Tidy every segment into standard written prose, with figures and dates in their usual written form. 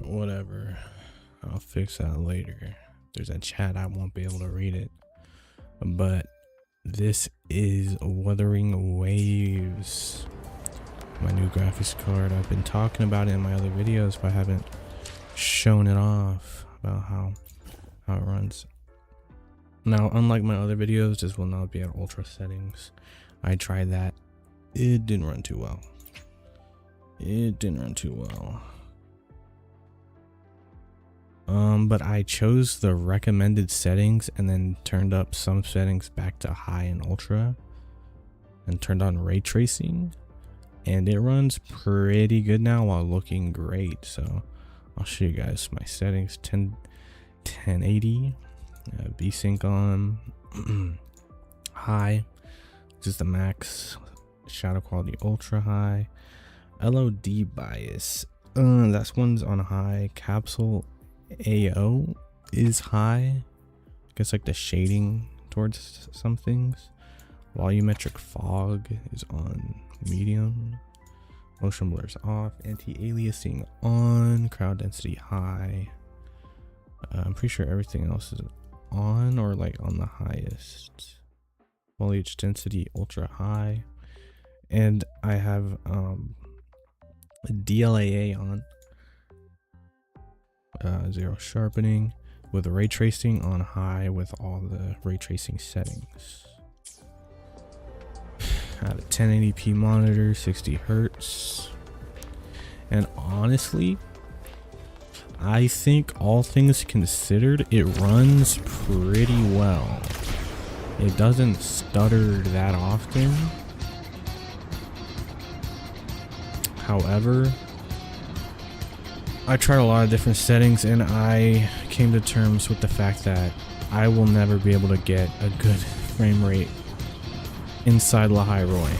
whatever. I'll fix that later. There's a chat, I won't be able to read it. But this is Wuthering Waves, my new graphics card. I've been talking about it in my other videos, but I haven't shown it off about how it runs. Now, unlike my other videos, this will not be at ultra settings. I tried that. It didn't run too well. But I chose the recommended settings and then turned up some settings back to high and ultra and turned on ray tracing, and it runs pretty good now while looking great. So I'll show you guys my settings. 1080 VSync on high, which is the max. Shadow quality ultra high. LOD bias, that one's on high. Capsule AO is high. I guess like the shading towards some things. Volumetric fog is on medium. Motion blurs off. Anti-aliasing on. Crowd density high. I'm pretty sure everything else is on or like on the highest. Foliage density ultra high. And I have DLAA on. Zero sharpening with ray tracing on high with all the ray tracing settings. I have a 1080p monitor, 60 hertz, and honestly, I think all things considered, it runs pretty well. It doesn't stutter that often. However, I tried a lot of different settings and I came to terms with the fact that I will never be able to get a good frame rate inside La Roy,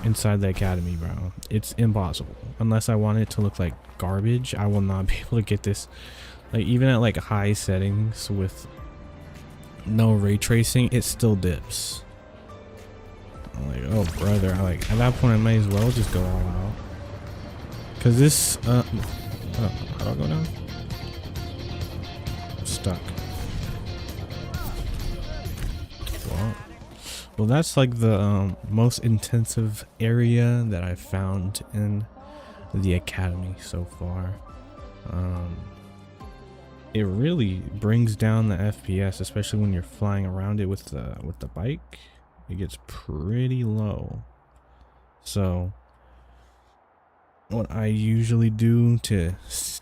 inside the academy, bro. It's impossible. Unless I want it to look like garbage, I will not be able to get this. Like, even at like high settings with no ray tracing, it still dips. I'm like, oh brother, at that point I might as well just go all out. Cause this how do I go down? I'm stuck. Well, that's like the most intensive area that I've found in the academy so far. It really brings down the FPS, especially when you're flying around it with the bike. It gets pretty low. So what I usually do to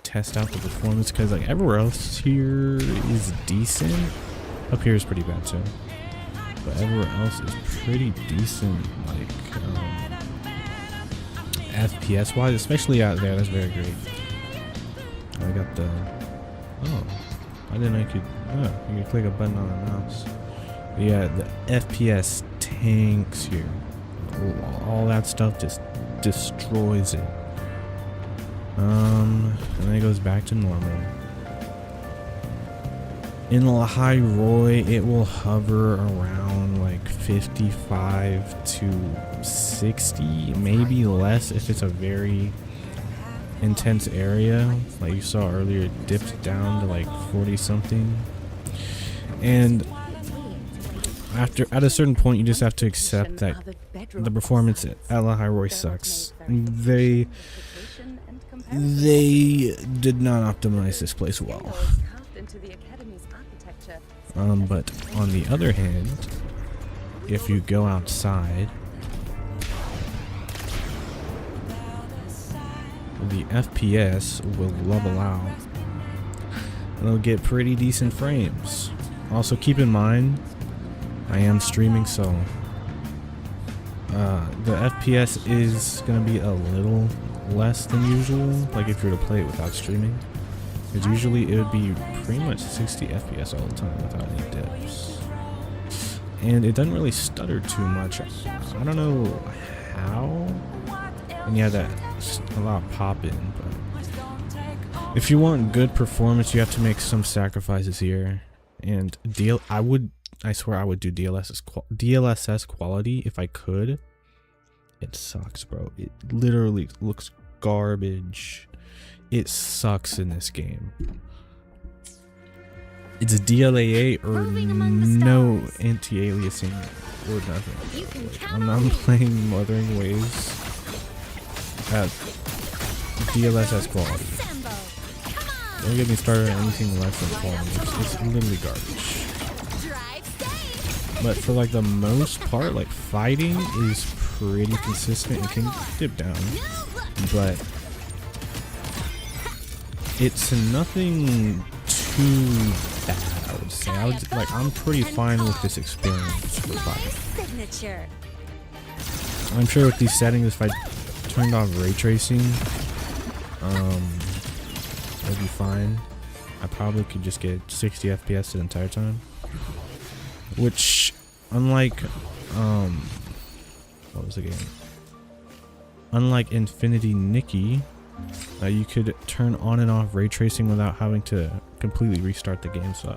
test out the performance, because like everywhere else here is decent, up here is pretty bad too, but everywhere else is pretty decent, like FPS wise, especially out there. That's very great. I got the I didn't know you could you could click a button on the mouse. But yeah, the FPS tanks here. All that stuff just destroys it. And then it goes back to normal. In La Roy, it will hover around like 55 to 60, maybe less if it's a very intense area. Like you saw earlier, it dipped down to like 40 something. And at a certain point, you just have to accept that the performance at La Roy sucks. They did not optimize this place well. But on the other hand, if you go outside, the FPS will level out. It'll get pretty decent frames. Also, keep in mind, I am streaming, so the FPS is gonna be a little less than usual, like if you were to play it without streaming, because usually it would be pretty much 60 FPS all the time without any dips, and it doesn't really stutter too much. I don't know how, and yeah, that's a lot of pop in, but if you want good performance, you have to make some sacrifices here. And I swear I would do DLSS quality if I could. It sucks, bro. It literally looks garbage. it sucks in this game. It's a DLAA or no anti-aliasing or nothing. Like, I'm not playing Wuthering Waves at DLSS quality. Don't get me started on anything less than quality. It's literally garbage. But for like the most part, like fighting is pretty consistent. It can dip down, but it's nothing too bad, I would say. I'm pretty fine with this experience for fighting. I'm sure with these settings, if I turned off ray tracing, it'd be fine. I probably could just get 60 FPS the entire time. Which, unlike, what was the game? Unlike Infinity Nikki, you could turn on and off ray tracing without having to completely restart the game. So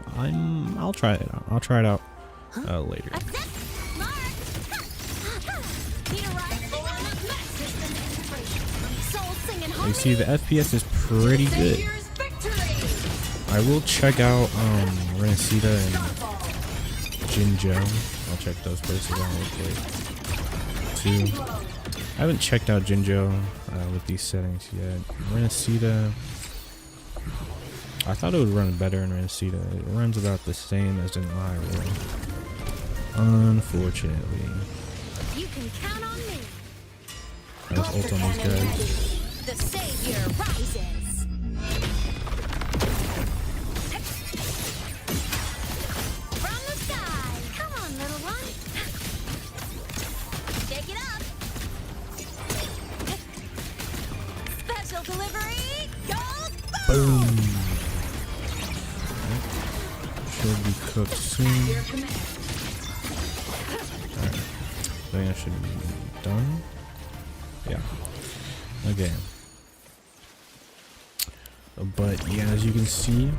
I'll try it out. I'll try it out later. You see, the FPS is pretty good. I will check out Renacita and Jinjo. I'll check those places out real quick too. I haven't checked out Jinjo with these settings yet. Renacita, I thought it would run better in Renacita. It runs about the same as in Lyra. Unfortunately. You can count on me. Let's ult on these guys. The savior rises. From the sky. Come on, little one. Take it up. Special delivery. Go boom. Should be cooked soon. Alright. I think I should be done. Yeah. Okay. But yeah, as you can see,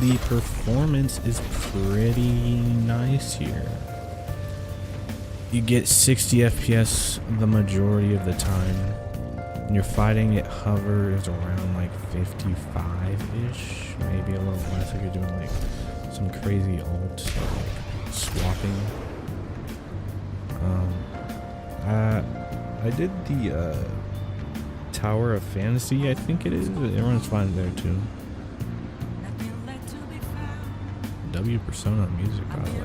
the performance is pretty nice here. You get 60 FPS the majority of the time. When you're fighting, it hovers around like 55-ish, maybe a little less if you're doing like some crazy ult, like swapping. I did the Tower of Fantasy, I think it is. It runs fine there too. W Persona music, by the way.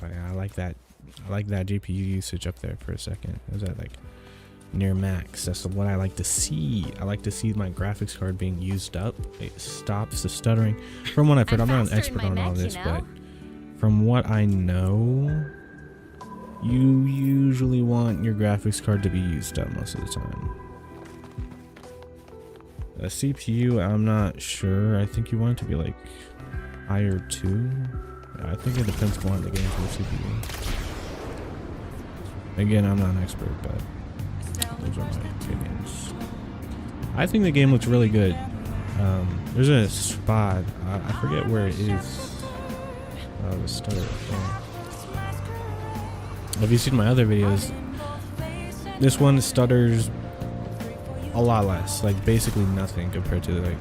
Oh, yeah, I like that. I like that GPU usage up there for a second. Is that like near max? That's what I like to see. I like to see my graphics card being used up. It stops the stuttering. From what I've heard, I'm not an expert on all this, but from what I know, you usually want your graphics card to be used up most of the time. A CPU, I'm not sure. I think you want it to be like higher too. I think it depends on the game for the CPU. Again, I'm not an expert, but those are my opinions. I think the game looks really good. There's a spot, I forget where it is. The stutter. If you've seen my other videos, this one stutters a lot less, like basically nothing compared to like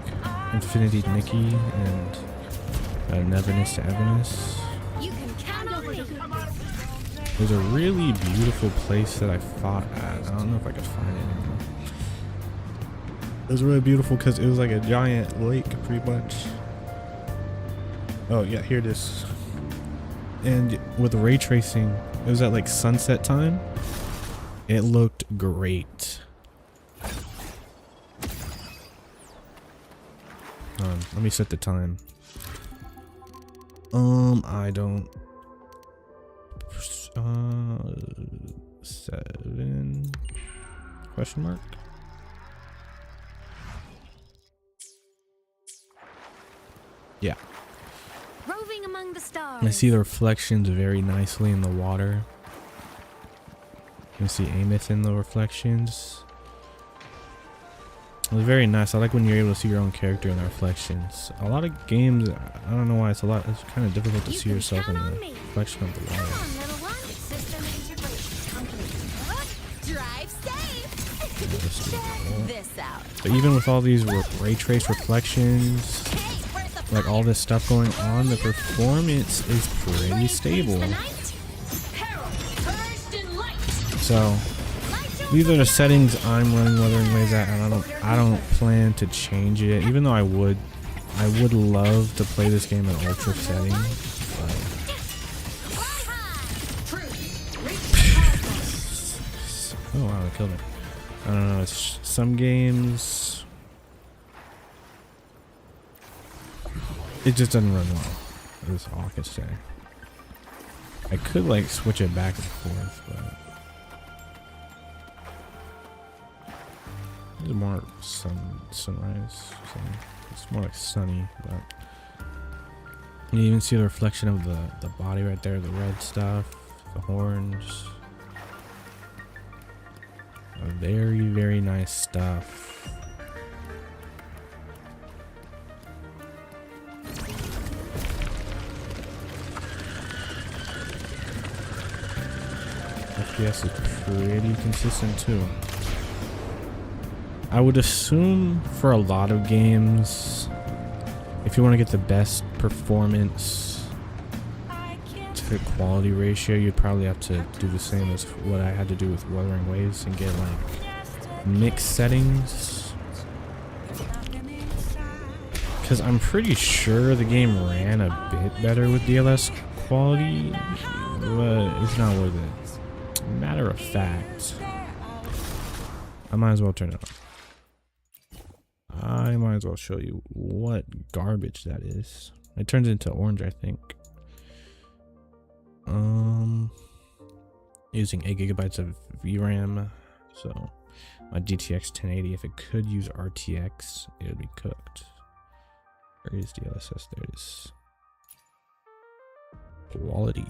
Infinity Nikki and Neverness to Everness. There's a really beautiful place that I fought at. I don't know if I could find it anymore. It was really beautiful because it was like a giant lake, pretty much. Oh yeah, here it is. And with ray tracing, it was at like sunset time. It looked great. Let me set the time. I don't. 7 question mark. Yeah. Roving among the stars. I see the reflections very nicely in the water. You can see Ameth in the reflections. It was very nice. I like when you're able to see your own character in the reflections. A lot of games, I don't know why it's kind of difficult to see yourself in the reflection of the water. Come on, little one. System integration complete. Drive safe. Check this out. But even with all these ray trace reflections, like all this stuff going on, the performance is pretty stable. So these are the settings I'm running Wuthering Waves at, and I don't plan to change it. Even though I would love to play this game in ultra settings. Oh wow, I killed it. I don't know. It's some games. It just doesn't run well. That's all I can say. I could like switch it back and forth, but it's more sunrise. It's more like sunny, but you even see the reflection of the body right there, the red stuff, the horns. Very, very nice stuff. FPS is pretty consistent too. I would assume for a lot of games, if you want to get the best performance to quality ratio, you'd probably have to do the same as what I had to do with Wuthering Waves and get like mixed settings. Because I'm pretty sure the game ran a bit better with DLS quality, but it's not worth it. Matter of fact, I might as well turn it on. I might as well show you what garbage that is. It turns into orange, I think. Using 8 gigabytes of VRAM, so my GTX 1080, if it could use RTX, it would be cooked. Where is DLSS? There it is. Quality.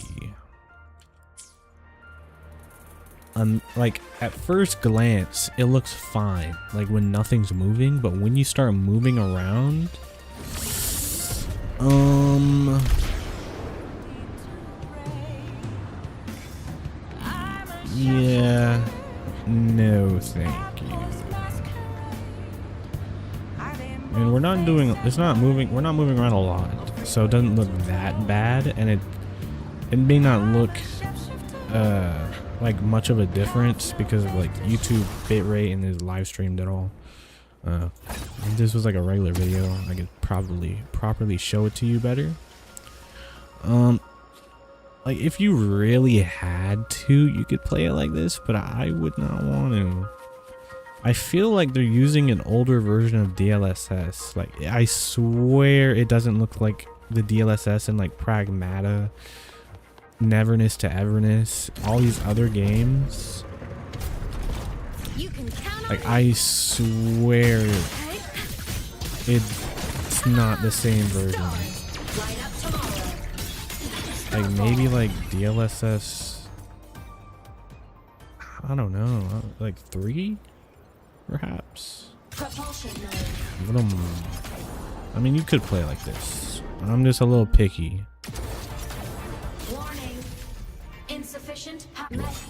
Like at first glance, it looks fine. Like when nothing's moving, but when you start moving around, yeah, no, thank you. And we're not doing. It's not moving. We're not moving around a lot, so it doesn't look that bad, and it may not look like much of a difference because of like YouTube bitrate and is live streamed at all. If this was like a regular video, I could probably properly show it to you better. Like if you really had to, you could play it like this, but I would not want to. I feel like they're using an older version of DLSS. Like I swear it doesn't look like the DLSS in like Pragmata, Neverness to Everness, all these other games. Like I swear it's not the same version. Like maybe like DLSS, I don't know, like 3 perhaps. I mean, you could play like this. I'm just a little picky.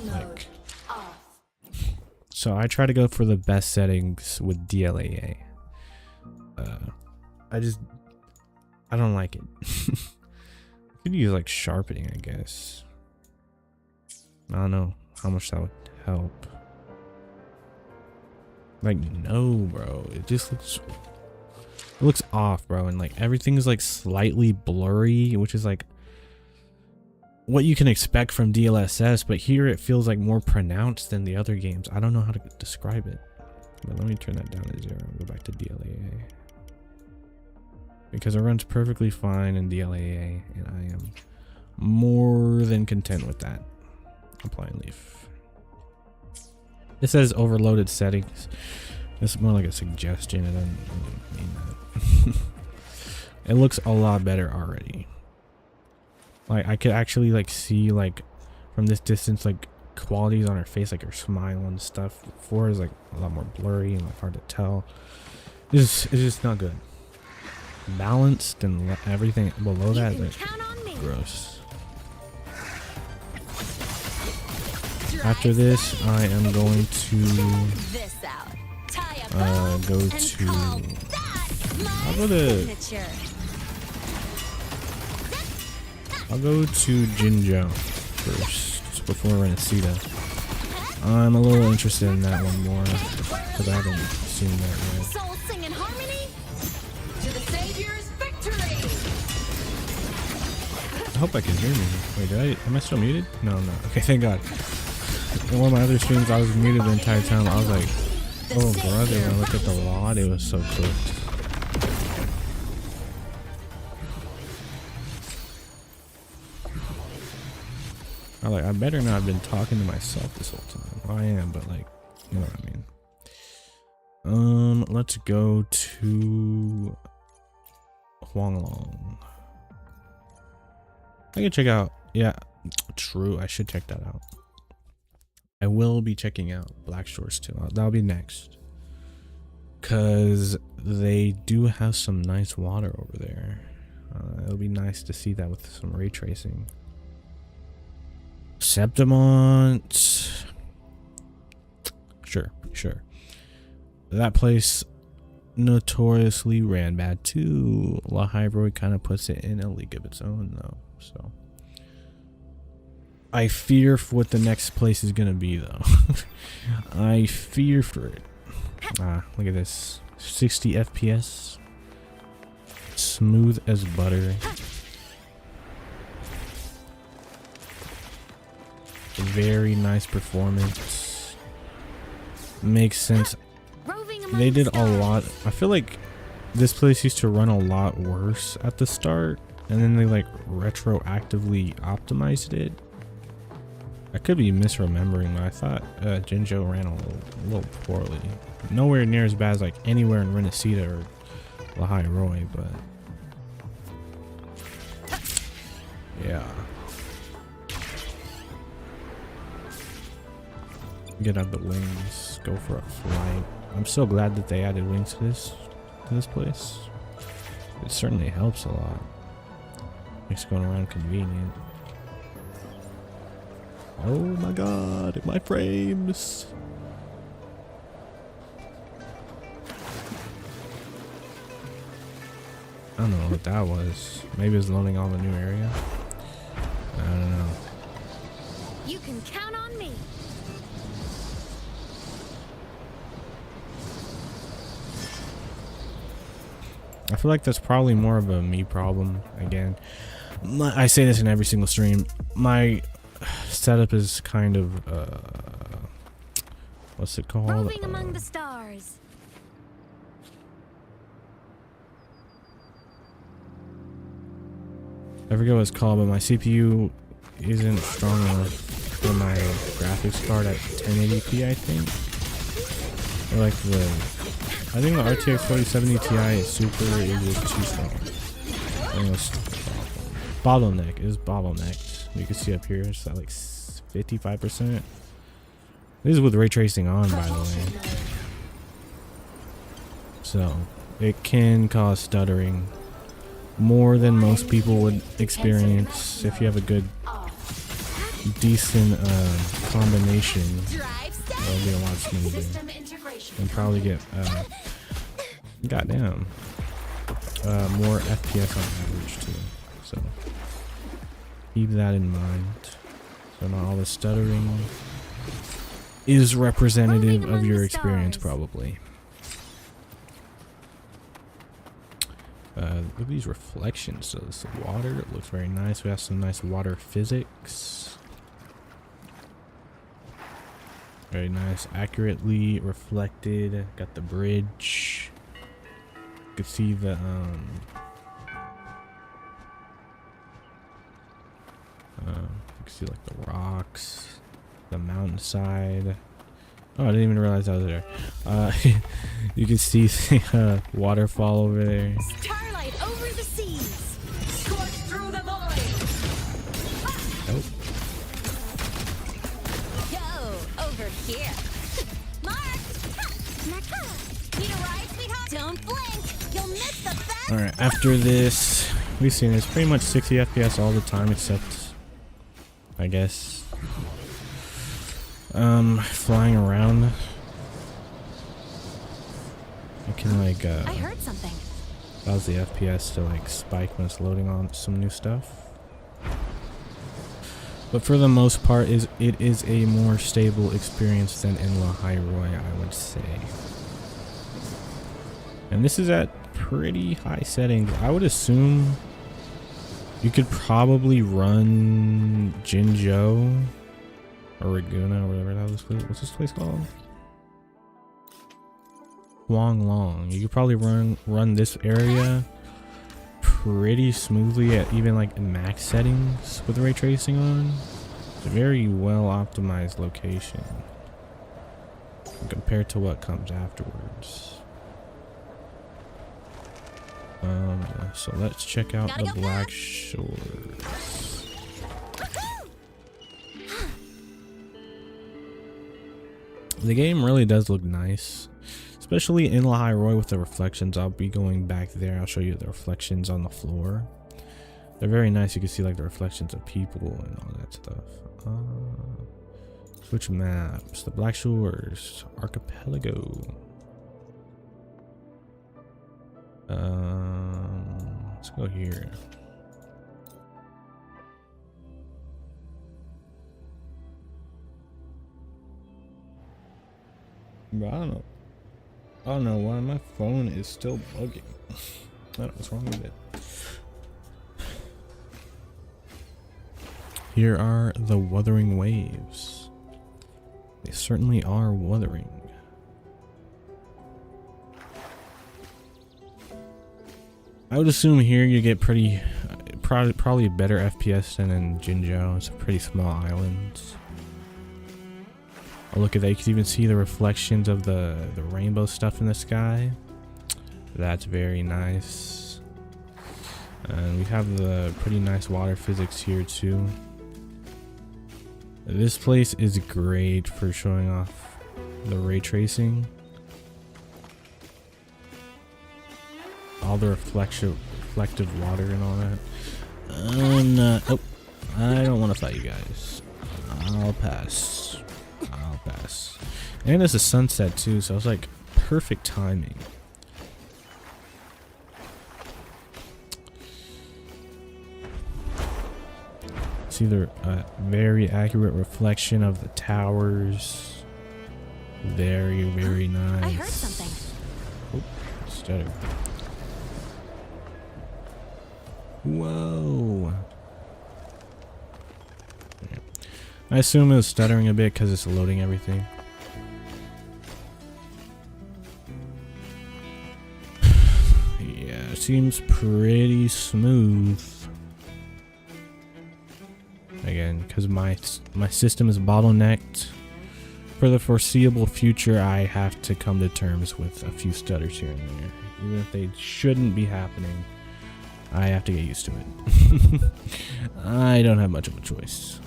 Like, so I try to go for the best settings with DLAA. I don't like it. Could use like sharpening, I guess. I don't know how much that would help. Like no, bro, it just looks off, bro, and like everything's like slightly blurry, which is like what you can expect from DLSS, but here it feels like more pronounced than the other games. I don't know how to describe it, but let me turn that down to 0 and go back to DLAA, because it runs perfectly fine in DLAA and I am more than content with that. Apply and leave. It says overloaded settings. It's more like a suggestion. It doesn't really mean that. It looks a lot better already. Like I could actually like see like from this distance like qualities on her face, like her smile and stuff. 4 is like a lot more blurry and like hard to tell. It's just not good. Balanced and everything below that, but gross. After this, I am going to go to. I'll go to Jinzhou first before Renesita. I'm a little interested in that one more because I haven't seen that yet. Soul sing in harmony to the Savior's victory. I hope I can hear me. Wait, am I still muted? No, I'm not. Okay, thank God. In one of my other streams, I was muted the entire time. I was like, oh brother, when I looked at the VOD, it was so cooked. I better not have been talking to myself this whole time. Well, I am, but like, you know what I mean. Let's go to Huanglong. I can check out. Yeah, true. I should check that out. I will be checking out Black Shores too. That'll be next. Cause they do have some nice water over there. It'll be nice to see that with some ray tracing. Septimont. Sure. That place notoriously ran bad too. La Hybrid kind of puts it in a league of its own though. So I fear for what the next place is gonna be though. I fear for it. Look at this. 60 FPS. Smooth as butter. Very nice performance. Makes sense. They did a lot. I feel like this place used to run a lot worse at the start, and then they like retroactively optimized it. I could be misremembering, but I thought Jinzhou ran a little poorly. Nowhere near as bad as like anywhere in Renesita or Lahai Roy, but yeah. Get out the wings, go for a flight. I'm so glad that they added wings to this place. It certainly helps a lot. Makes going around convenient. Oh my god, my frames. I don't know what that was. Maybe it's loading all the new area. I don't know. You can count on me. I feel like that's probably more of a me problem again. I say this in every single stream. My setup is kind of what's it called? Roving among the stars. I forget what it's called, but my CPU isn't strong enough for my graphics card at 1080p, I think. Or like I think the RTX 4070 Ti is super, is just too strong. Bottleneck is bottlenecked. You can see up here, it's at like 55%. This is with ray tracing on, by the way. So it can cause stuttering more than most people would experience if you have a good, decent combination. It'll be a lot smoother. And probably get goddamn more FPS on average too. So keep that in mind. So not all the stuttering is representative of your experience, probably. Look at these reflections. So this water, it looks very nice. We have some nice water physics. Very nice, accurately reflected. Got the bridge. You can see the you can see like the rocks, the mountainside. Oh, I didn't even realize I was there. You can see the waterfall over there. Starlight over the seas. Scorch through the void. Nope. Alright, after this, we've seen it's pretty much 60 FPS all the time, except, I guess, flying around. You can like, I heard something. allows the FPS to like spike when it's loading on some new stuff. But for the most part, it is a more stable experience than in La Roy, I would say. And this is at pretty high settings. I would assume you could probably run Jinzhou or Raguna or whatever that was. What's this place called? Huanglong. You could probably run this area pretty smoothly at even like max settings with ray tracing on. It's a very well optimized location compared to what comes afterwards. So let's check out the Black Shores. The game really does look nice, especially in La Roy with the reflections. I'll be going back there. I'll show you the reflections on the floor. They're very nice. You can see like the reflections of people and all that stuff. Switch maps. The Black Shores Archipelago. Let's go here. But I don't know why my phone is still bugging. I don't know what's wrong with it. Here are the Wuthering Waves. They certainly are wuthering. I would assume here you get probably a better FPS than in Jinzhou. It's a pretty small island. Oh, look at that. You can even see the reflections of the rainbow stuff in the sky. That's very nice. And we have the pretty nice water physics here too. This place is great for showing off the ray tracing. All the reflective water and all that. Oh, I don't want to fight you guys. I'll pass. And it's a sunset too, so it's like perfect timing. See the very accurate reflection of the towers. Very nice. I heard something. Oh, stutter. Whoa. Yeah. I assume it was stuttering a bit because it's loading everything. Yeah, it seems pretty smooth. Again, because my system is bottlenecked. For the foreseeable future, I have to come to terms with a few stutters here and there. Even if they shouldn't be happening, I have to get used to it. I don't have much of a choice.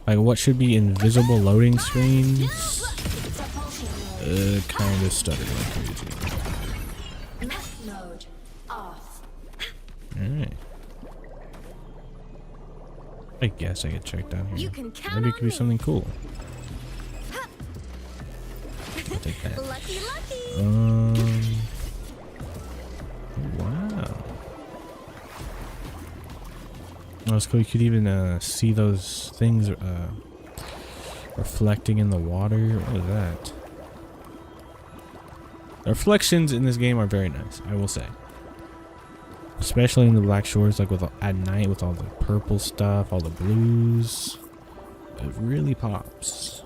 Like what should be invisible loading screens? Kind of stutter like crazy. Mode off. Alright. I guess I could check down here. You can count Maybe it could be on me. something cool. I'll take that. Lucky. Wow. Oh, it's cool. You could even see those things reflecting in the water. What is that? The reflections in this game are very nice, I will say. Especially in the Black Shores, like at night with all the purple stuff, all the blues. It really pops.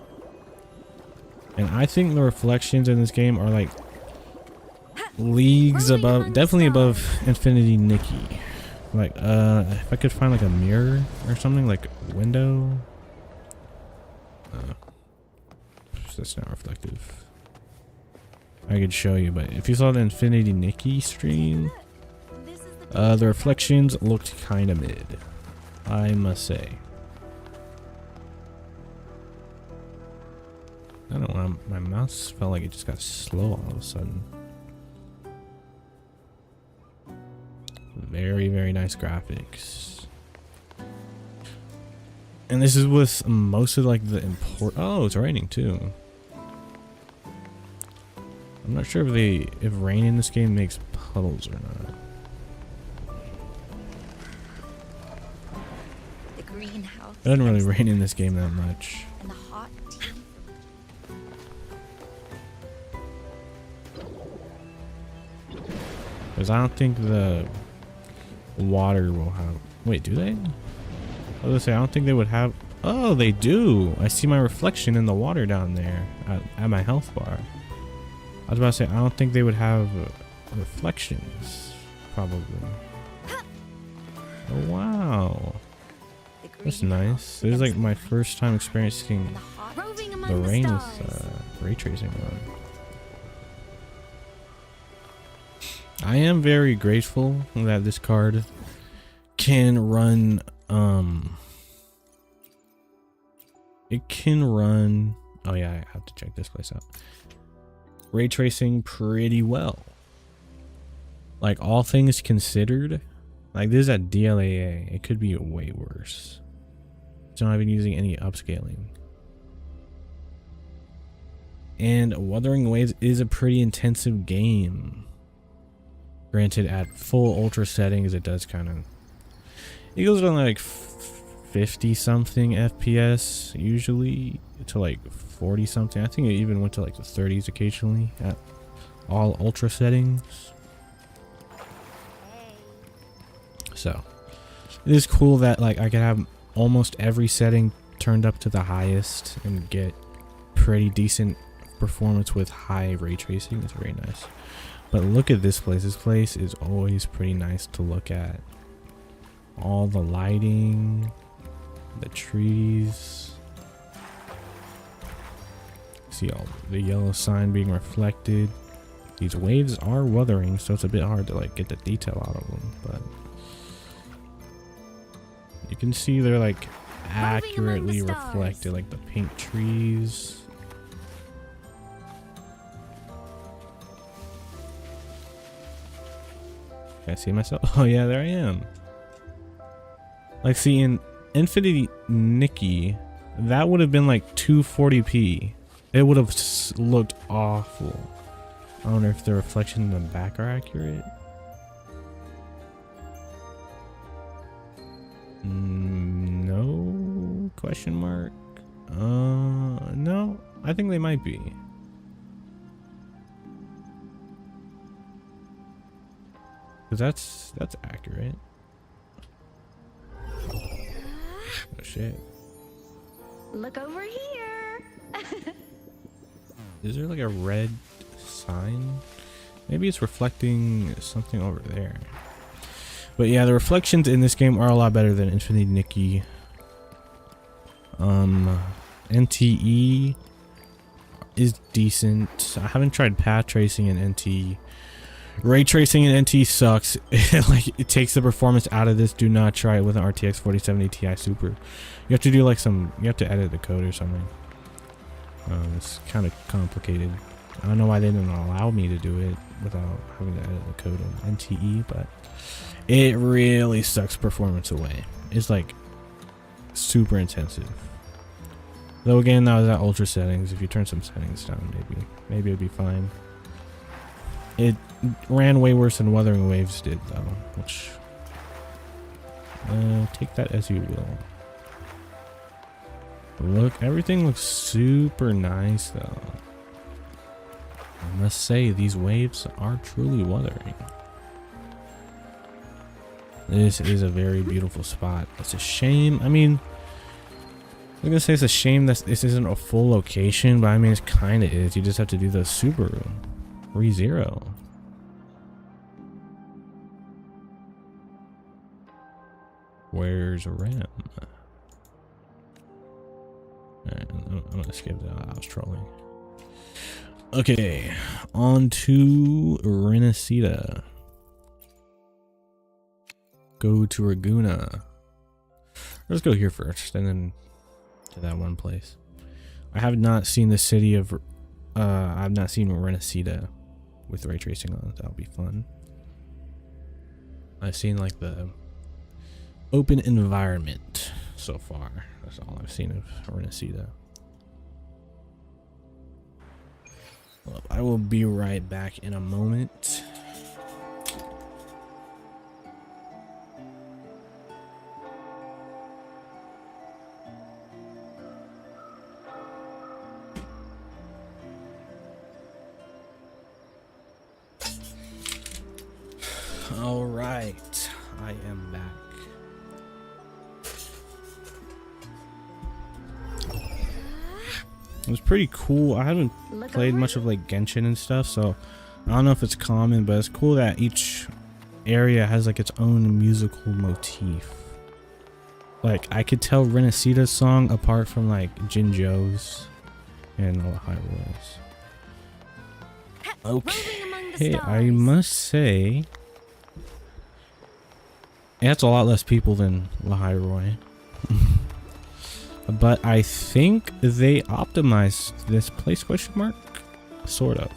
And I think the reflections in this game are like leagues above, definitely above Infinity Nikki. Like, if I could find like a mirror or something, like a window. That's not reflective. I could show you, but if you saw the Infinity Nikki stream, the reflections looked kind of mid, I must say. I don't know, my mouse felt like it just got slow all of a sudden. Very, very nice graphics. And this is with most of like the import. Oh, it's raining too. I'm not sure if rain in this game makes puddles or not. The greenhouse. It doesn't really rain in this game that much. And the hot tea. Because I don't think the water will have. Wait, do they? I was gonna say, I don't think they would have. Oh, they do. I see my reflection in the water down there at my health bar. I was about to say, I don't think they would have reflections. Probably. Oh, wow. That's nice. This is like my first time experiencing the rain with ray tracing on. I am very grateful that this card can run it can run, oh yeah, I have to check this place out, ray tracing pretty well. Like, all things considered, like this is at DLAA, it could be way worse. It's not even using any upscaling. And Wuthering Waves is a pretty intensive game. Granted, at full ultra settings, it does kind of, it goes on like 50 something FPS usually to like 40 something. I think it even went to like the 30s occasionally at all ultra settings. So it is cool that like I could have almost every setting turned up to the highest and get pretty decent performance with high ray tracing. It's very nice. But look at this place. This place is always pretty nice to look at. All the lighting, the trees. See all the yellow sign being reflected. These waves are wuthering, so it's a bit hard to like get the detail out of them, but you can see they're like accurately reflected, like the pink trees. Can I see myself? Oh yeah, there I am. Like, see, in Infinity Nikki, that would have been like 240p. It would have looked awful. I wonder if the reflections in the back are accurate. No? Question mark? No, I think they might be. Cause that's accurate. Oh shit. Look over here. Is there like a red sign? Maybe it's reflecting something over there. But yeah, the reflections in this game are a lot better than Infinity Nikki. NTE is decent. I haven't tried path tracing in NT. Ray tracing in NT sucks. Like, it takes the performance out of this. Do not try it with an RTX 4070 Ti Super. You have to do like you have to edit the code or something. It's kind of complicated. I don't know why they didn't allow me to do it without having to edit the code on NTE, but it really sucks performance away. It's like super intensive. Though again, that was at ultra settings. If you turn some settings down, maybe it'd be fine. It ran way worse than Wuthering Waves did, though, which take that as you will. Look, everything looks super nice, though. I must say, these waves are truly wuthering. This is a very beautiful spot. It's a shame. I mean, I'm gonna say it's a shame that this isn't a full location, but I mean, it kind of is. You just have to do the Subaru ReZero. Where's Rem? Alright, I'm gonna skip that. I was trolling. Okay, on to Renacita. Go to Raguna. Let's go here first, and then to that one place. I have not seen the city of I've not seen Renacida with ray tracing on it. That'll be fun. I've seen like the open environment so far. That's all I've seen of Renacida. Well, I will be right back in a moment. All right, I am back. It was pretty cool. I haven't played much of like Genshin and stuff, so I don't know if it's common, but it's cool that each area has like its own musical motif. Like I could tell Renacida's song apart from like Jinjo's and Lahiro's. Okay, I must say it's a lot less people than Lahiroy. But I think they optimized this place, question mark? Sort of.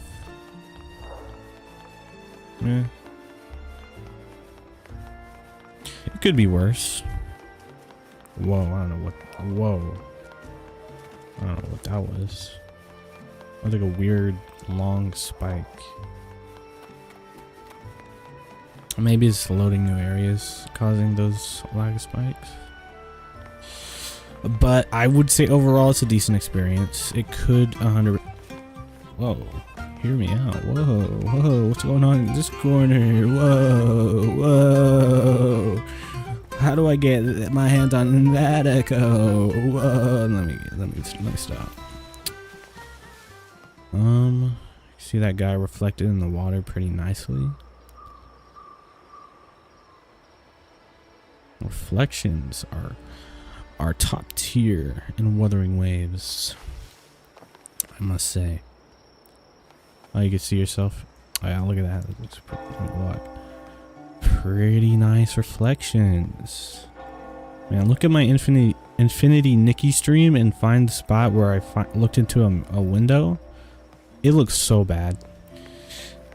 Yeah. It could be worse. Whoa, I don't know what. Whoa. I don't know what that was. It was like a weird long spike. Maybe it's loading new areas causing those lag spikes. But I would say overall it's a decent experience. It could 100. Whoa, hear me out. Whoa, whoa, what's going on in this corner? Whoa, whoa. How do I get my hands on that echo? Whoa, let me stop. See that guy reflected in the water pretty nicely. Reflections are top tier in Wuthering Waves, I must say. Oh, you can see yourself. Oh yeah, look at that. It's pretty nice reflections. Man, look at my Infinity Nikki stream and find the spot where I looked into a window. It looks so bad.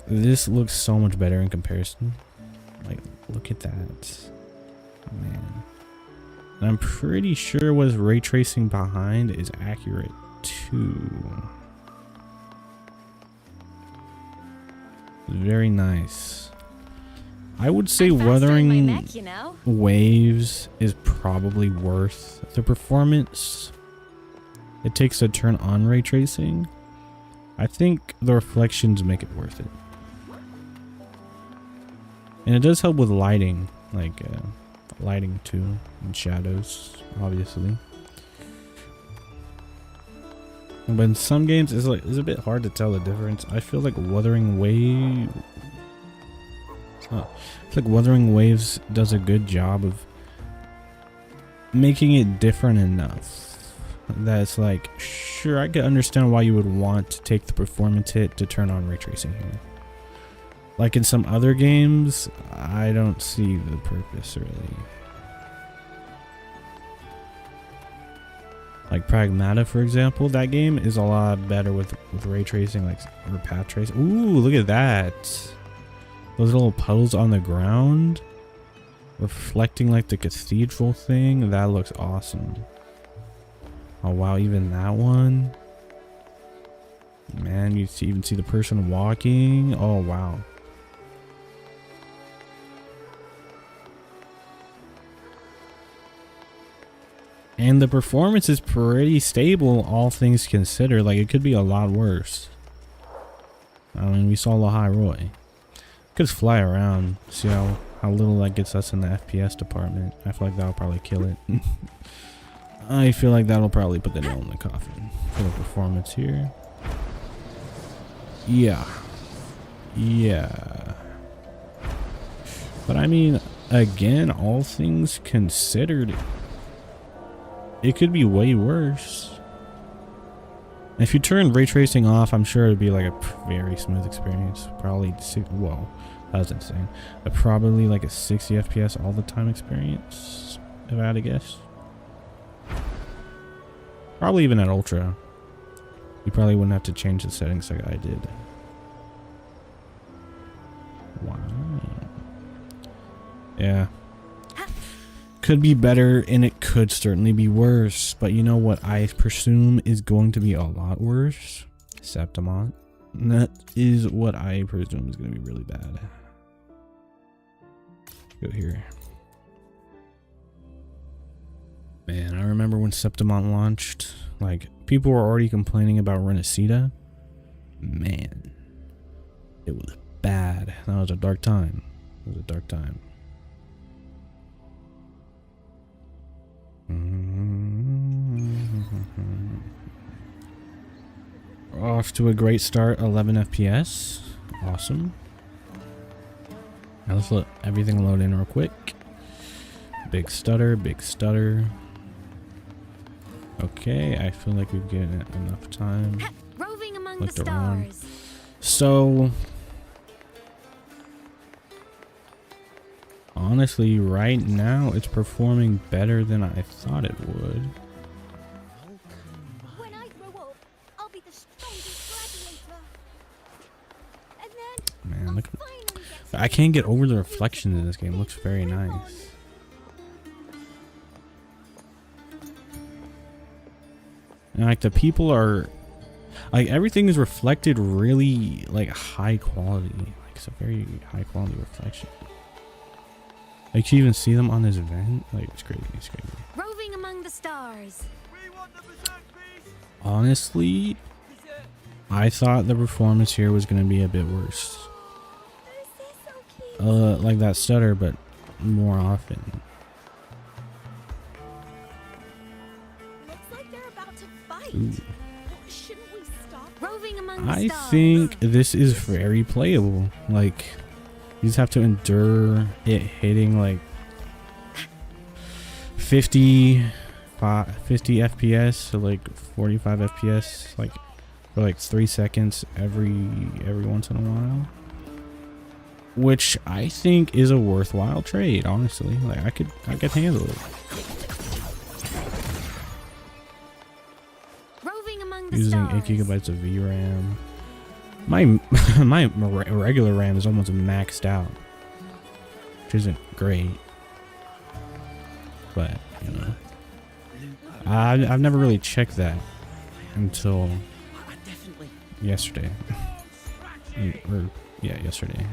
This looks so much better in comparison. Like, look at that. Man. And I'm pretty sure what's ray tracing behind is accurate too. Very nice. I would say Wuthering Waves is probably worth the performance it takes to turn on ray tracing. I think the reflections make it worth it. And it does help with lighting, like lighting too, and shadows, obviously. But in some games, it's a bit hard to tell the difference. I feel like Wuthering Waves does a good job of making it different enough that it's like, sure, I could understand why you would want to take the performance hit to turn on ray tracing here. Like in some other games, I don't see the purpose really. Like Pragmata, for example, that game is a lot better with ray tracing, like, or path tracing. Ooh, look at that. Those little puddles on the ground reflecting like the cathedral thing. That looks awesome. Oh wow, even that one. Man, you even see the person walking. Oh wow. And the performance is pretty stable, all things considered. Like, it could be a lot worse. I mean, we saw Lahiroy. Could just fly around, see how little that gets us in the FPS department. I feel like that'll probably kill it. I feel like that'll probably put the nail in the coffin for the performance here. Yeah. Yeah. But I mean, again, all things considered, it could be way worse. If you turn ray tracing off, I'm sure it'd be like a very smooth experience. Probably, whoa, that was insane. Probably like a 60 FPS all the time experience, if I had to guess. Probably even at ultra. You probably wouldn't have to change the settings like I did. Wow. Yeah. Could be better, and it could certainly be worse. But you know what I presume is going to be a lot worse? Septimont. That is what I presume is going to be really bad. Go here. Man, I remember when Septimont launched, like, people were already complaining about Renacida. Man, it was bad. That was a dark time. It was a dark time. Off to a great start, 11 FPS. Awesome. Now let's let everything load in real quick. Big stutter, big stutter. Okay, I feel like we've given it enough time. Roving among Looked the around. stars. So, honestly, right now it's performing better than I thought it would. When I grow up, I'll be the strongest gladiator. And then Man, look. finally get to I can't get over the reflections in this game. It looks very nice. And like the people are, like everything is reflected really like high quality. Like it's a very high quality reflection. Like you even see them on this event. Like it's crazy. It's crazy. roving among the stars. Honestly, I thought the performance here was gonna be a bit worse. This is so cute. Like that stutter, but more often. Looks like they're about to fight. Ooh. Shouldn't we stop? Roving among the I stars. think this is very playable. Like, you just have to endure it hitting like 50 FPS, so like 45 FPS, like for like 3 seconds every once in a while, which I think is a worthwhile trade. Honestly, like I could handle it. Roving among the Using stars. 8 GB of VRAM. My regular RAM is almost maxed out, which isn't great, but you know, I've never really checked that until yesterday. Yesterday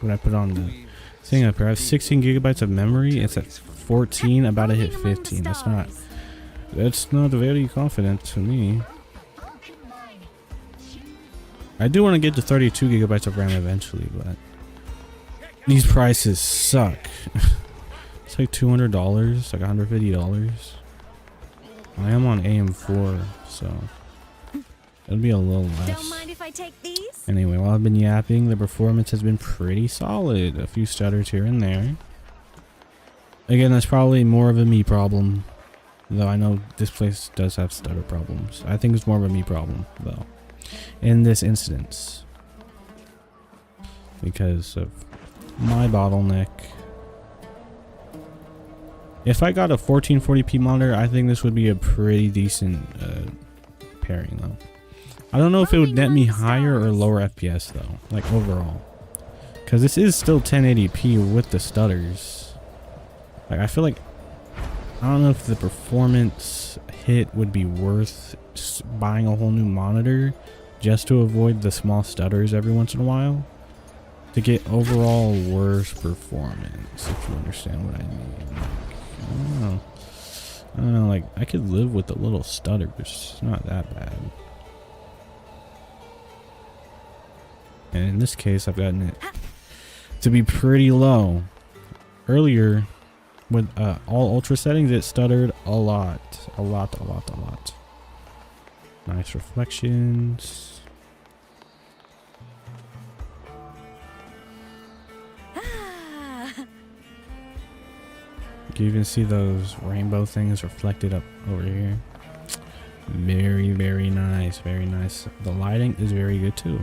when I put on the thing up here. I have 16 GB of memory. It's at 14, about to hit 15. That's not very confident to me. I do want to get to 32 GB of RAM eventually, but these prices suck. It's like $200, like $150. I am on AM4, so it'll be a little Don't less. mind if I take these? Anyway, while I've been yapping, the performance has been pretty solid. A few stutters here and there. Again, that's probably more of a me problem, though I know this place does have stutter problems. I think it's more of a me problem, though, in this instance, because of my bottleneck. If I got a 1440p monitor, I think this would be a pretty decent pairing, though. I don't know if it would net me higher or lower FPS, though, like overall, because this is still 1080p with the stutters. Like I feel like, I don't know if the performance hit would be worth buying a whole new monitor just to avoid the small stutters every once in a while to get overall worse performance, if you understand what I mean. Like, I don't know, like I could live with a little stutter, but it's not that bad. And in this case, I've gotten it to be pretty low. Earlier, with all ultra settings, it stuttered a lot. Nice reflections. You can even see those rainbow things reflected up over here. Very, very nice. Very nice. The lighting is very good too.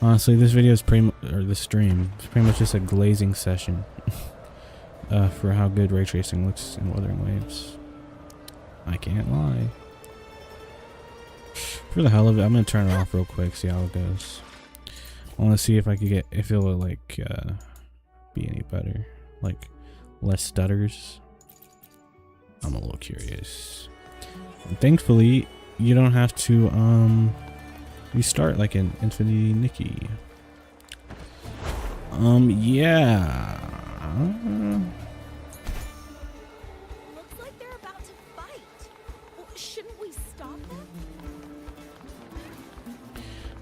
Honestly, this video is this stream is pretty much just a glazing session for how good ray tracing looks in Wuthering Waves. I can't lie. For the hell of it, I'm gonna turn it off real quick, see how it goes. I want to see if I could get, if it'll like be any better, like less stutters. I'm a little curious. And thankfully, you don't have to restart like an Infinity Nikki. Yeah. Looks like they're about to fight. Well, shouldn't we stop them?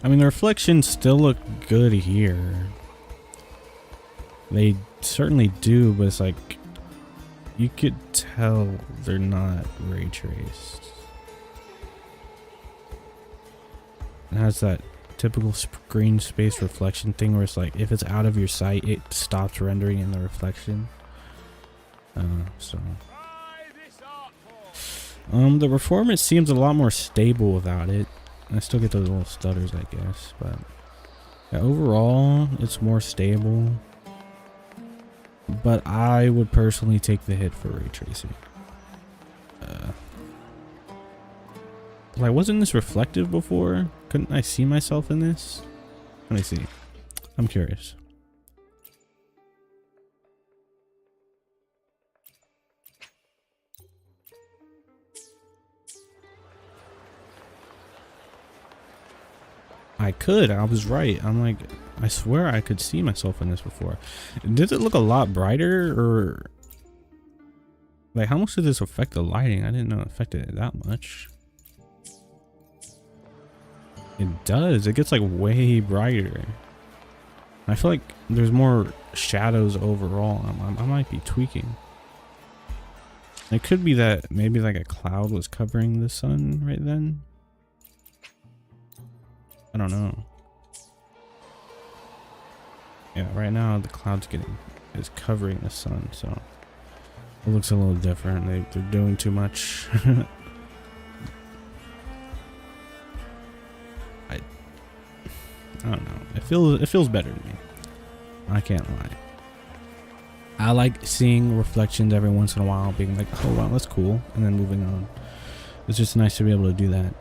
I mean, the reflections still look good here. They certainly do, but it's like you could tell they're not ray traced. It has that typical screen space reflection thing where it's like if it's out of your sight, it stops rendering in the reflection. The performance seems a lot more stable without it. I still get those little stutters, I guess, but yeah, overall it's more stable. But I would personally take the hit for ray tracing. Like, wasn't this reflective before? Couldn't I see myself in this? Let me see. I'm curious. I could. I was right. I'm like, I swear I could see myself in this before. Does it look a lot brighter, or like how much did this affect the lighting? I didn't know it affected it that much. It does. It gets like way brighter. I feel like there's more shadows overall. I might be tweaking. It could be that maybe like a cloud was covering the sun right then. I don't know. Yeah, right now the cloud's is covering the sun, so it looks a little different. They're doing too much. I don't know. It feels better to me. I can't lie. I like seeing reflections every once in a while, being like, oh wow, that's cool, and then moving on. It's just nice to be able to do that.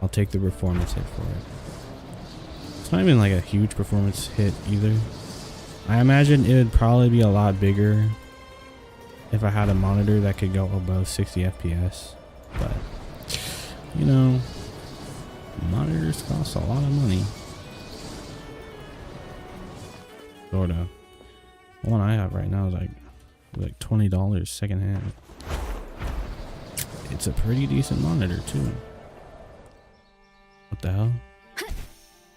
I'll take the performance hit for it. It's not even like a huge performance hit either. I imagine it would probably be a lot bigger if I had a monitor that could go above 60 FPS. But, you know, monitors cost a lot of money. Sort of. The one I have right now is like $20 secondhand. It's a pretty decent monitor too. What the hell?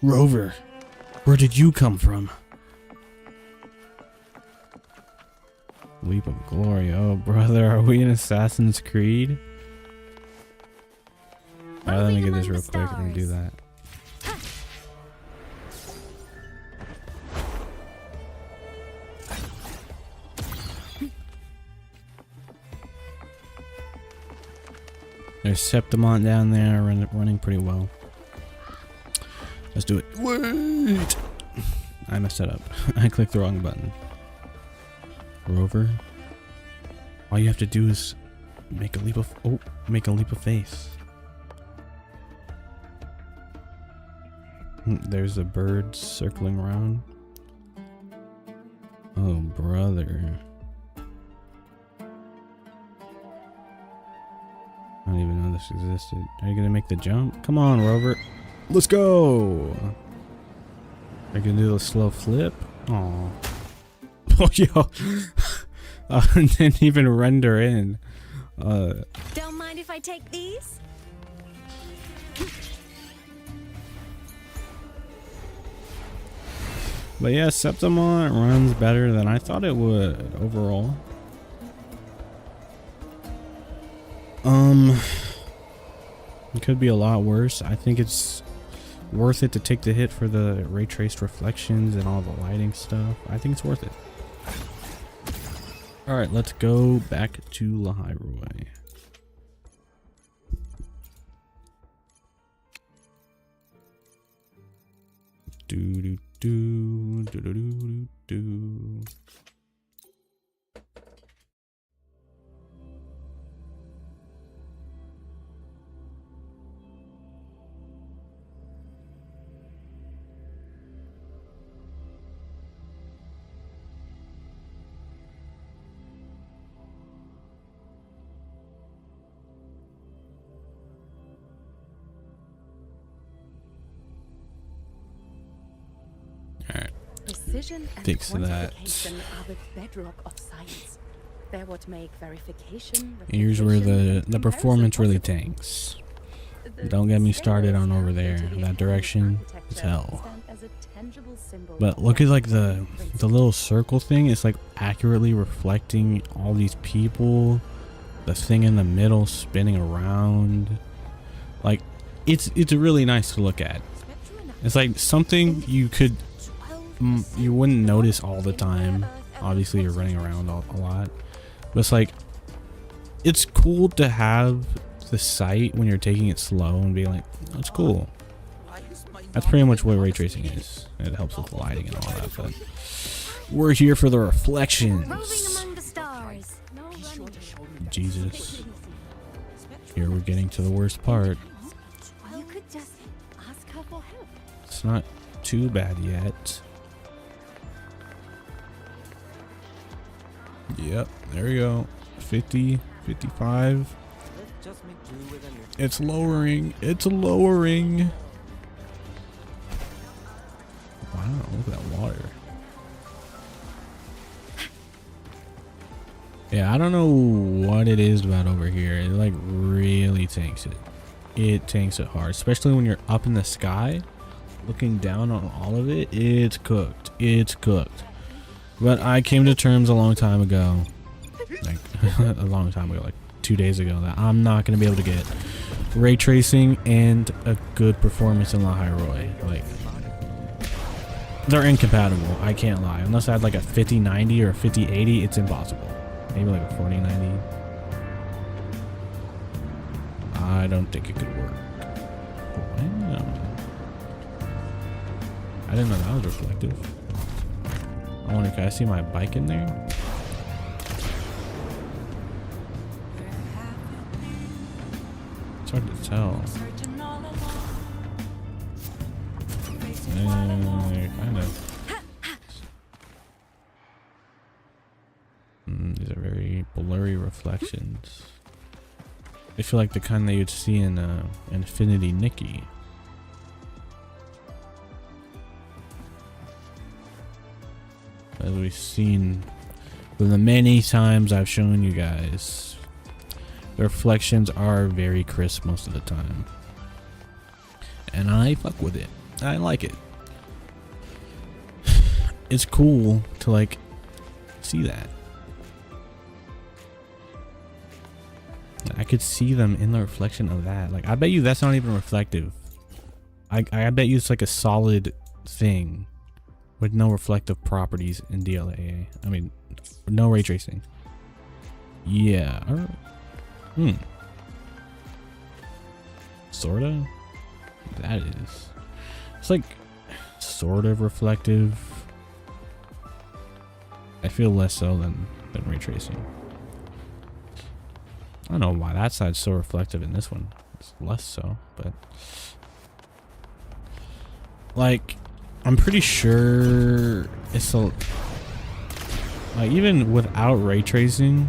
Rover, where did you come from? Leap of glory. Oh brother, are we in Assassin's Creed? Alright, let me get this real quick and do that. There's Septimont down there running pretty well. Let's do it. Wait! I messed it up. I clicked the wrong button. Rover. All you have to do is make a leap of faith. There's a bird circling around. Oh brother. I don't even know this existed. Are you gonna make the jump? Come on, Rover. Let's go. Are you gonna do the slow flip? Oh. Oh, yo. Didn't even render in. Don't mind if I take these? But yeah, Septimont runs better than I thought it would overall. It could be a lot worse. I think it's worth it to take the hit for the ray traced reflections and all the lighting stuff. I think it's worth it. All right, let's go back to Lahairoi. Do do do do do do do. Precision and fix that. quantification are the bedrock of science. They're what make verification. Here's where replication, the and performance really comparison tanks. possible. Don't get me started on The over there. scales That direction is architecture hell. stand as a tangible symbol But of look at like the the little circle thing. It's like accurately reflecting all these people. The thing in the middle spinning around. Like it's really nice to look at. It's like something you could you wouldn't notice all the time. Obviously you're running around a lot. But it's like it's cool to have the sight when you're taking it slow and be like, that's cool. That's pretty much what ray tracing is. It helps with lighting and all that, but we're here for the reflections. Roving among the stars. Jesus. Here we're getting to the worst part. You could just ask her for help. It's not too bad yet. Yep, there we go. 50, 55. It's lowering. It's lowering. Wow, look at that water. Yeah, I don't know what it is about over here. It like really tanks it. It tanks it hard, especially when you're up in the sky, looking down on all of it. It's cooked. It's cooked. But I came to terms a long time ago, like a long time ago, like 2 days ago, that I'm not going to be able to get ray tracing and a good performance in La Roy. Like, they're incompatible. I can't lie. Unless I had like a 5090 or a 5080, it's impossible. Maybe like a 4090. I don't think it could work. Wow. I didn't know that was reflective. I wonder, can I see my bike in there? It's hard to tell. Kind of. These are very blurry reflections. They feel like the kind that you'd see in Infinity Nikki. As we've seen from the many times I've shown you guys, the reflections are very crisp most of the time. And I fuck with it. I like it. It's cool to like see that. I could see them in the reflection of that. Like, I bet you that's not even reflective. I bet you it's like a solid thing with no reflective properties in DLAA. I mean, no ray tracing. Yeah. Sorta? That is. It's like sort of reflective. I feel less so than ray tracing. I don't know why that side's so reflective in this one. It's less so, but like I'm pretty sure it's a like even without ray tracing,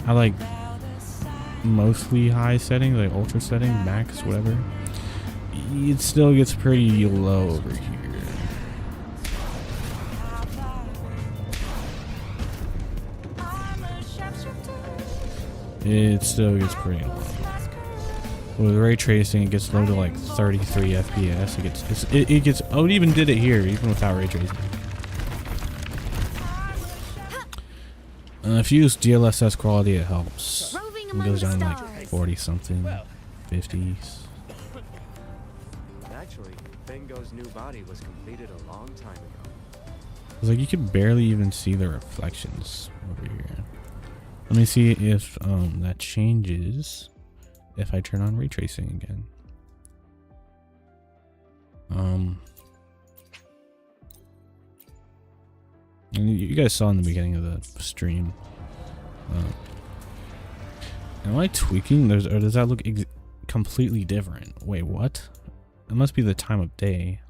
I like mostly high settings, like ultra setting, max, whatever. It still gets pretty low over here. It still gets pretty low. With ray tracing, it gets low to like 33 FPS. It gets. Oh, it even did it here, even without ray tracing. If you use DLSS quality, it helps. It goes down like 40 something, 50s. Actually, Bingo's new body was completed a long time ago. It's like you can barely even see the reflections over here. Let me see if that changes if I turn on ray tracing again. And you guys saw in the beginning of the stream. Am I tweaking? Or does that look completely different? Wait, what? It must be the time of day.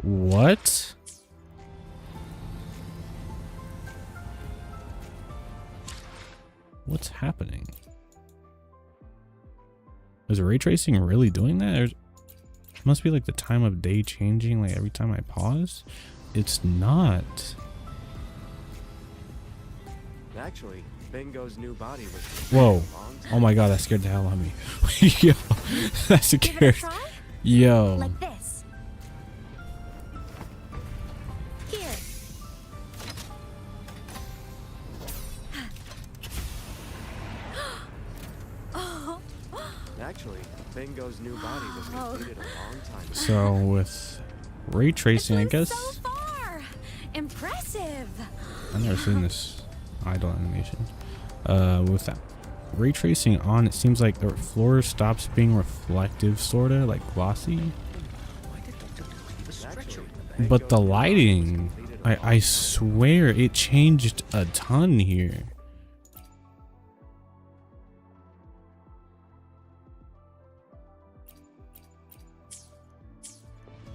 What? What's happening? Is ray tracing really doing that? Must be like the time of day changing like every time I pause. It's not. Actually, Bingo's new body was Whoa. completed a long time Oh my god, that scared the hell out of me. Yo, that Give it a scared. try? Yo. Like this. Here. Oh. Actually, Bingo's new body was completed a long time ago. So with ray tracing, I guess. So far. Impressive. I've never seen this idle animation. With that ray tracing on, it seems like the floor stops being reflective, sorta like glossy. But the lighting, I swear it changed a ton here.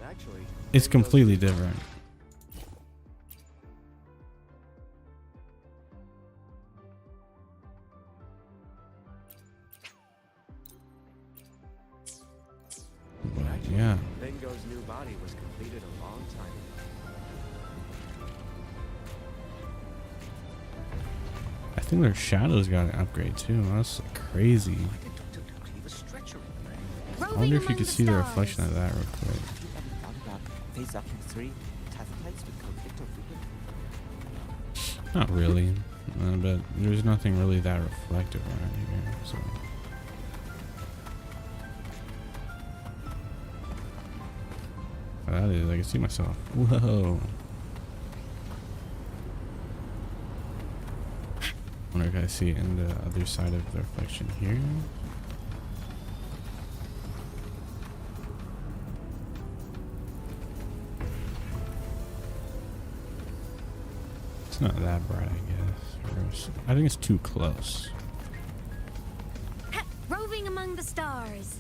Actually, It's completely different. But yeah. Bingo's new body was completed a long time ago. I think their shadows got an upgrade too. That's crazy. I wonder if you could see the reflection of that real quick. Not really, but there's nothing really that reflective around here. So that is, I can see myself. Whoa. Wonder if I see it in the other side of the reflection here. It's not that bright, I guess. I think it's too close. Roving among the stars.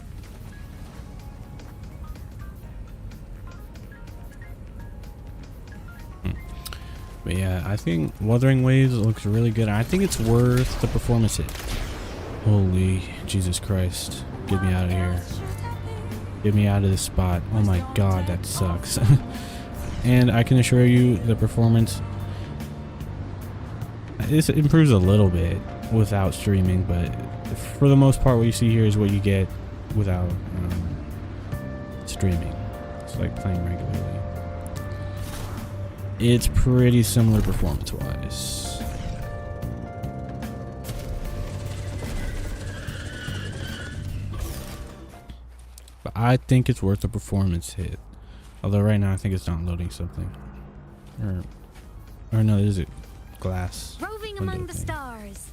But yeah, I think Wuthering Waves looks really good. I think it's worth the performance hit. Holy Jesus Christ. Get me out of here. Get me out of this spot. Oh my god, that sucks. And I can assure you the performance it improves a little bit without streaming, but for the most part what you see here is what you get without streaming. It's like playing regularly. It's pretty similar performance-wise. But I think it's worth a performance hit. Although right now I think it's not loading something. Or no, is it glass? Roving among the stars.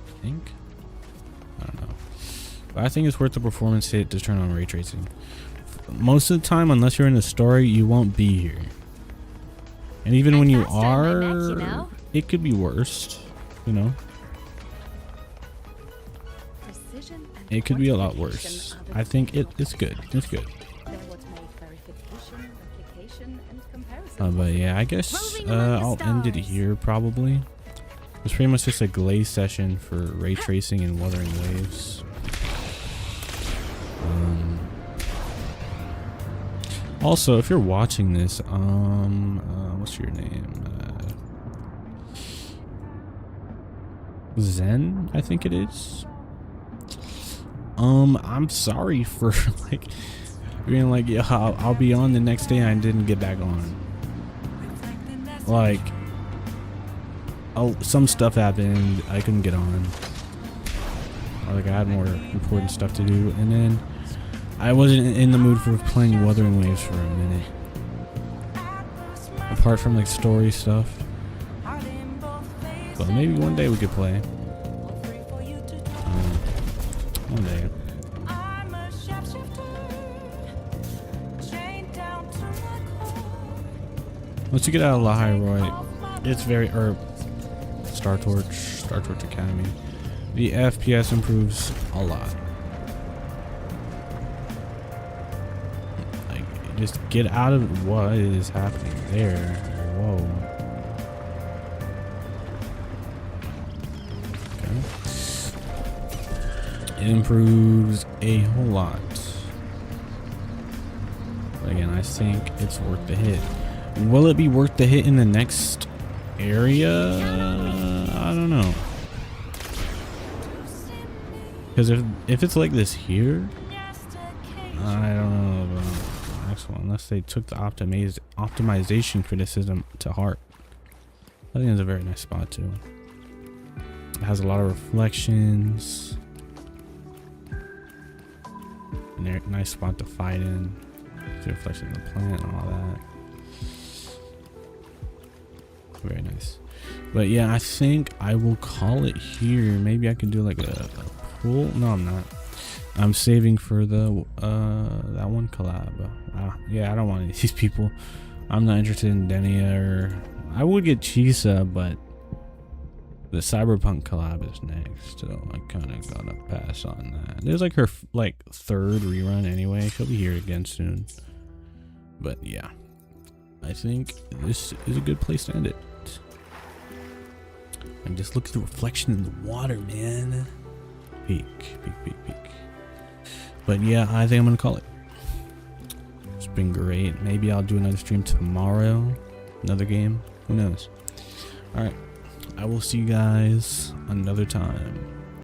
I think? I don't know. But I think it's worth the performance hit to turn on ray tracing. Most of the time, unless you're in the story, you won't be here. And even when you are, it could be worse, you know? It could be a lot worse. I think it's good. It's good. But yeah, I guess I'll end it here probably. It's pretty much just a glaze session for ray tracing and Wuthering Waves. Also, if you're watching this, what's your name? Zen, I think it is. I'm sorry for like being like, yeah, I'll be on the next day. I didn't get back on. Like, some stuff happened. I couldn't get on. Or like I had more important stuff to do, and then I wasn't in the mood for playing Wuthering Waves for a minute. Apart from like story stuff. But maybe one day we could play. One day. Once you get out of La Hyrule, it's very, Star Torch Academy. The FPS improves a lot. Like, just get out of what is happening there. Whoa. Okay. It improves a whole lot. But again, I think it's worth the hit. Will it be worth the hit in the next area? I don't know. Because if it's like this here, I don't know about the next one, unless they took the optimization criticism to heart. I think it's a very nice spot too. It has a lot of reflections. Nice spot to fight in. The reflection of the plant and all that. Very nice. But yeah, I think I will call it here. Maybe I can do like a pool. No, I'm not. I'm saving for the that one collab. Yeah, I don't want any of these people. I'm not interested in Denia, or I would get Chisa, but the Cyberpunk collab is next, so I kind of gotta pass on that. There's like her third rerun anyway. She'll be here again soon. But yeah, I think this is a good place to end it. And just look at the reflection in the water, man. Peak, peak, peak, peak. But yeah, I think I'm gonna call it. It's been great. Maybe I'll do another stream tomorrow. Another game. Who knows? Alright. I will see you guys another time.